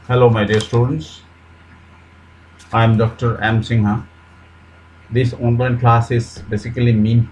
Hello, my dear students. I am Dr. M. Singha. This online class is basically meant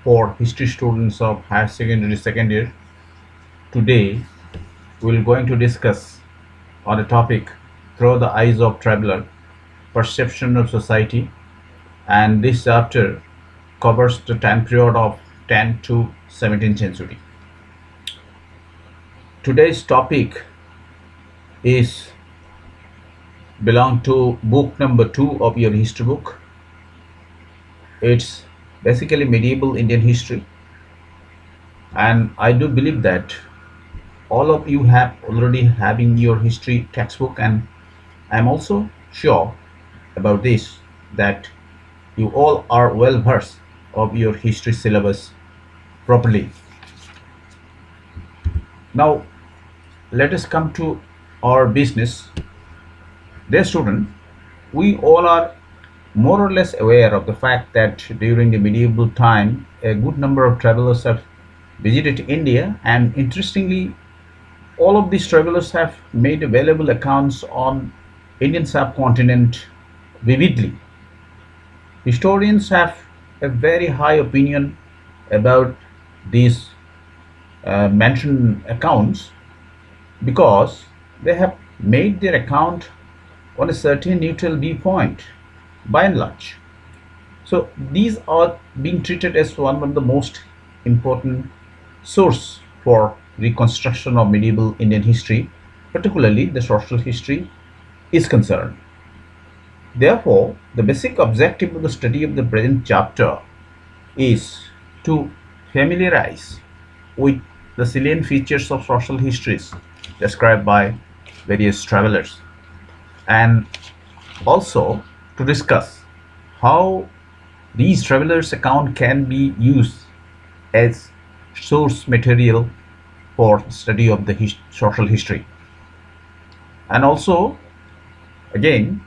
for history students of higher secondary second year. Today, we will going to discuss on a topic through the eyes of traveler, perception of society, and this chapter covers the time period of 10th to 17th century. Today's topic is belong to book number 2 of your history book. It's basically medieval Indian history, and I do believe that all of you have already having your history textbook, and I'm also sure about this that you all are well versed of your history syllabus properly. Now let us come to our business. Dear student, we all are more or less aware of the fact that during the medieval time a good number of travelers have visited India, and interestingly all of these travelers have made available accounts on Indian subcontinent vividly. Historians have a very high opinion about these mentioned accounts because they have made their account on a certain neutral viewpoint by and large. So these are being treated as one of the most important source for reconstruction of medieval Indian history, particularly the social history, is concerned. Therefore, the basic objective of the study of the present chapter is to familiarize with the salient features of social histories described by various travelers, and also to discuss how these travelers' account can be used as source material for study of the social history, and also again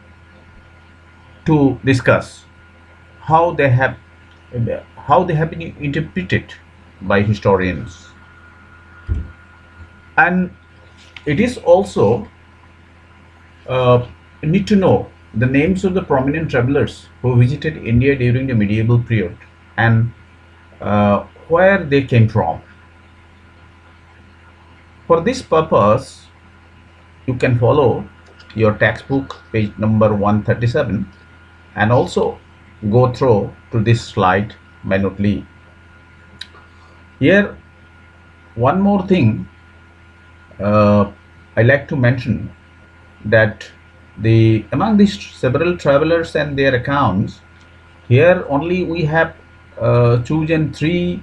to discuss how they have been interpreted by historians. And it is also need to know the names of the prominent travelers who visited India during the medieval period, and where they came from. For this purpose, you can follow your textbook page number 137 and also go through to this slide minutely. Here, one more thing I like to mention, that among these several travelers and their accounts, here only we have chosen three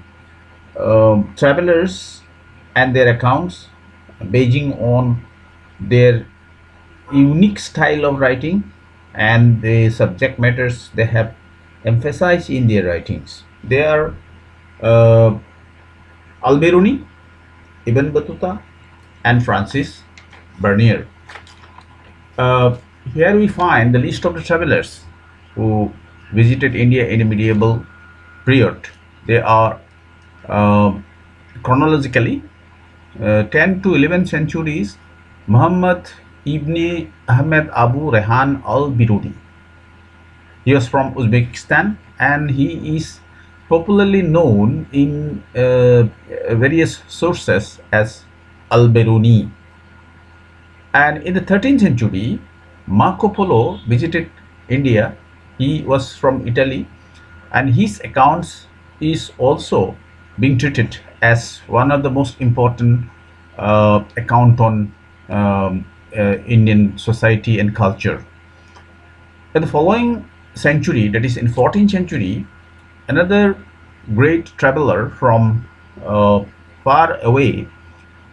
travelers and their accounts basing on their unique style of writing and the subject matters they have emphasized in their writings. They are Alberuni, Ibn Battuta, and Francis Bernier. Here we find the list of the travelers who visited India in a medieval period. They are chronologically 10 to 11th centuries. Muhammad ibn Ahmed Abu Rehan al-Biruni. He was from Uzbekistan, and he is popularly known in various sources as al-Biruni. And in the 13th century, Marco Polo visited India. He was from Italy, and his accounts is also being treated as one of the most important account on Indian society and culture. In the following century, that is in 14th century, another great traveler from far away,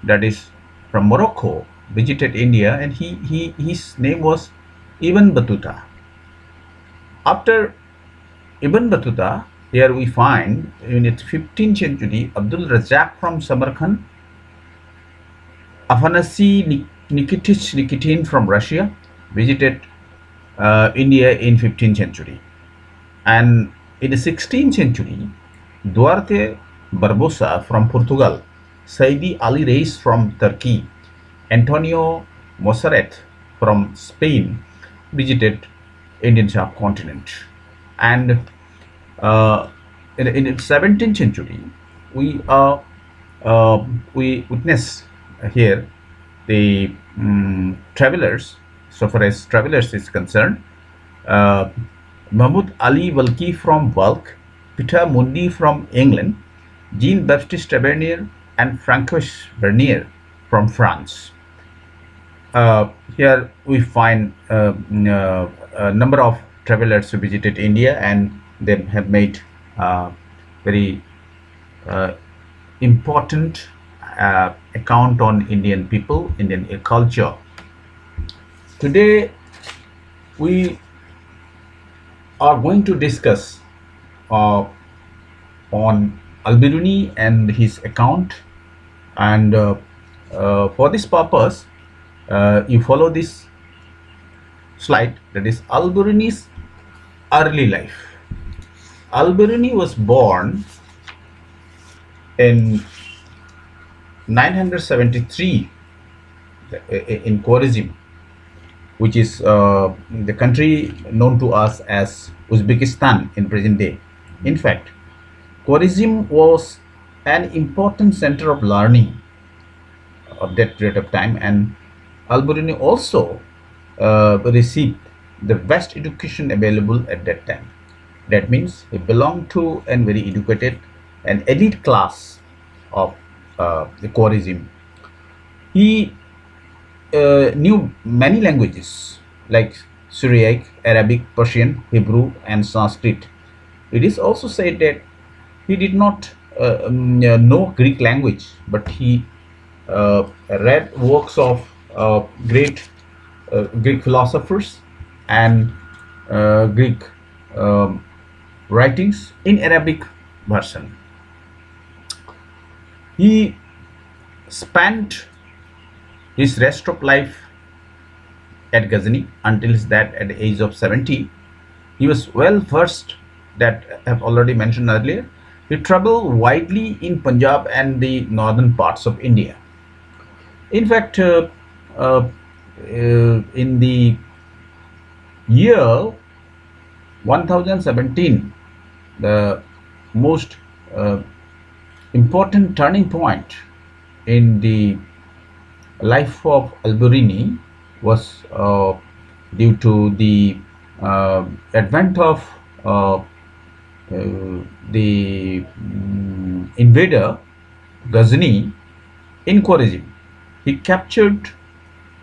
that is from Morocco, visited India, and his name was Ibn Battuta. After Ibn Battuta, here we find in the 15th century Abdul Razak from Samarkand, Afanasy Nikitich Nikitin from Russia visited India in 15th century. And in the 16th century, Duarte Barbosa from Portugal, Saidi Ali Reis from Turkey, Antonio Mosaret from Spain visited Indian subcontinent, and uh, in the 17th century, we we witness here the travelers. So far as travelers is concerned, uh, Mahmud Ali Walki from Balkh, Peter Mundi from England, Jean-Baptiste Tavernier, and Francois Bernier from France. Here we find a number of travelers who visited India, and they have made very uh, important account on Indian people, Indian culture. Today we are going to discuss uh, on Al-Biruni and his account, and for this purpose you follow this slide, that is Al-Biruni's early life. Al-Biruni was born in 973 in Khwarizm, which is the country known to us as Uzbekistan in present day. In fact, Khwarizm was an important center of learning of that period of time, and Al-Biruni also received the best education available at that time. That means he belonged to a very educated and elite class of the Khwarizm. He knew many languages like Syriac, Arabic, Persian, Hebrew, and Sanskrit. It is also said that he did not know Greek language, but he read works of great Greek philosophers and Greek um, writings in Arabic version. He spent his rest of life at Ghazni until his death at the age of 70. He was well versed, that I have already mentioned earlier. He traveled widely in Punjab and the northern parts of India. In fact, in the year 1017, the most important turning point in the life of Al-Biruni was due to the advent of the invader Ghazni in Khwarizm. He captured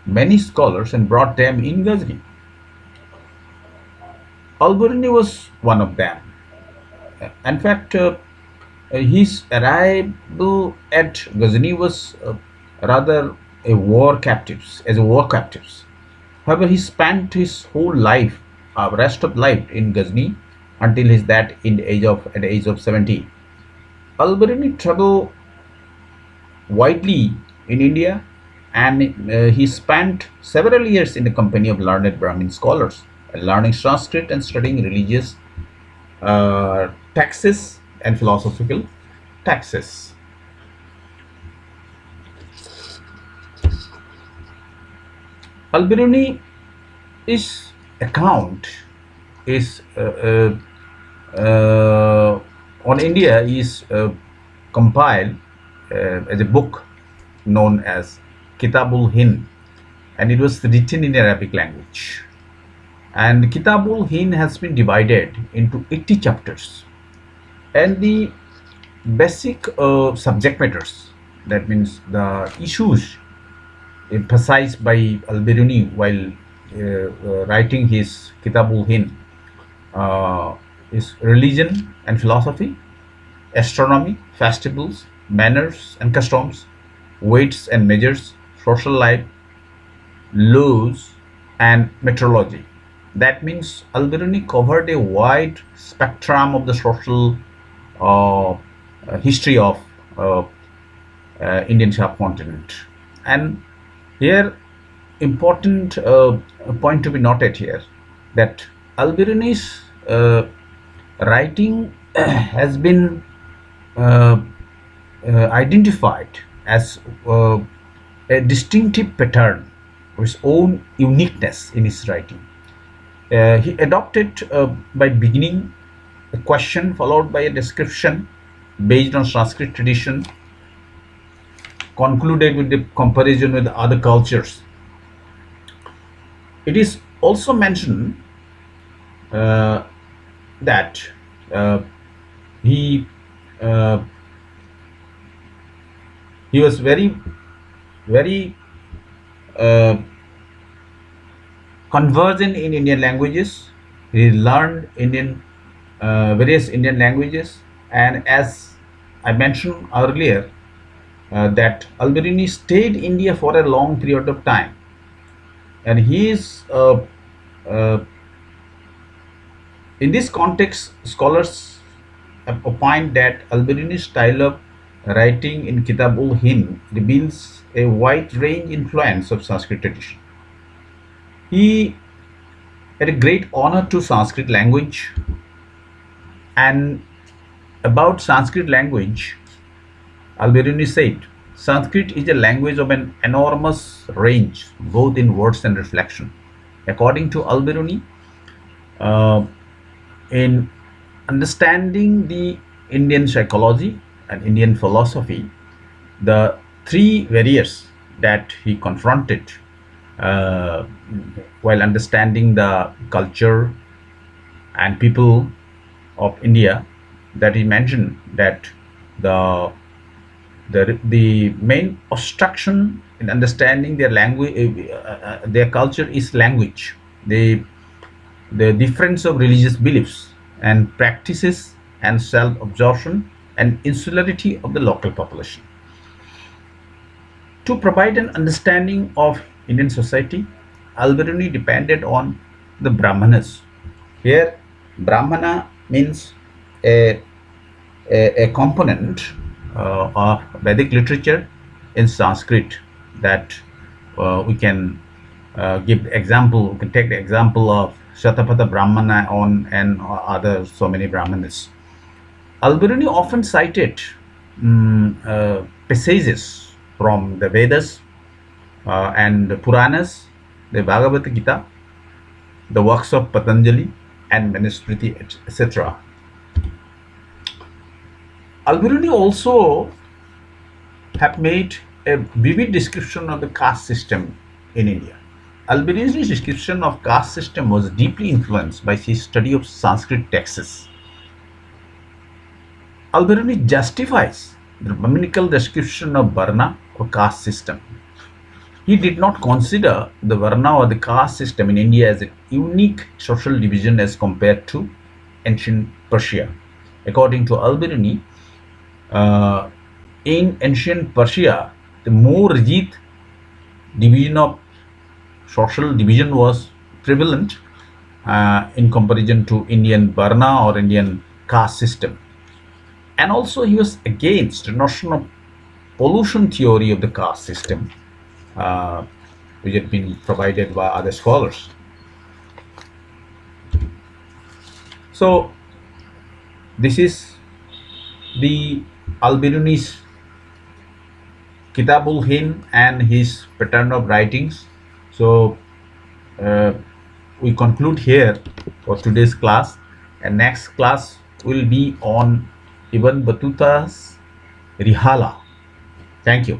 many scholars and brought them in Ghazni. Al-Biruni was one of them. In fact, his arrival at Ghazni was rather a war captives, as a war captives. However, he spent his whole life, rest of life in Ghazni until his death at the age of 70. Al-Biruni traveled widely in India, and he spent several years in the company of learned Brahmin scholars, learning Sanskrit and studying religious texts and philosophical texts. Al-Biruni's account is on India is compiled as a book known as Kitabulhin, and it was written in Arabic language. And Kitabulhin has been divided into 80 chapters, and the basic subject matters, that means the issues emphasized by Al-Biruni while writing his Kitabulhin, is religion and philosophy, astronomy, festivals, manners and customs, weights and measures, social life, laws, and meteorology. That means Al-Biruni covered a wide spectrum of the social history of Indian subcontinent. And here, important point to be noted here, that Al-Biruni's writing has been identified as a distinctive pattern his own uniqueness in his writing. He adopted by beginning a question followed by a description based on Sanskrit tradition, concluded with the comparison with other cultures. It is also mentioned uh, that uh, he uh, he was very uh, conversant in Indian languages. He learned various Indian languages, and as I mentioned earlier, that Al-Biruni stayed in India for a long period of time, and he is in this context, scholars have opined that Al-Biruni's style of writing in kitabulhin reveals a wide range influence of Sanskrit tradition. He had a great honor to Sanskrit language, and about Sanskrit language, Al-Biruni said, Sanskrit is a language of an enormous range, both in words and reflection. According to Al-Biruni, uh, in understanding the Indian psychology and Indian philosophy, the three barriers that he confronted uh, while understanding the culture and people of India, that he mentioned that the the main obstruction in understanding their language, their culture, is language. The difference of religious beliefs and practices, and self-absorption and insularity of the local population. To provide an understanding of Indian society, Al-Biruni depended on the Brahmanas. Here, Brahmana means a, a component of Vedic literature in Sanskrit that we can give example. We can take the example of Shatapatha Brahmana on and other so many Brahmanas. Al-Biruni often cited passages from the Vedas and the Puranas, the Bhagavad Gita, the works of Patanjali and Manusmriti, etc. Al-Biruni also have made a vivid description of the caste system in India. Al-Biruni's description of caste system was deeply influenced by his study of Sanskrit texts. Al-Biruni justifies the Brahminical description of Varna or caste system. He did not consider the Varna or the caste system in India as a unique social division as compared to ancient Persia. According to Al-Biruni, in ancient Persia, the more rigid division of social division was prevalent in comparison to Indian Varna or Indian caste system. And also he was against the notion of pollution theory of the caste system, which had been provided by other scholars. So this is the Al-Biruni's Kitabulhin and his pattern of writings. So we conclude here for today's class, and next class will be on Ibn Battuta's Rihala. Thank you.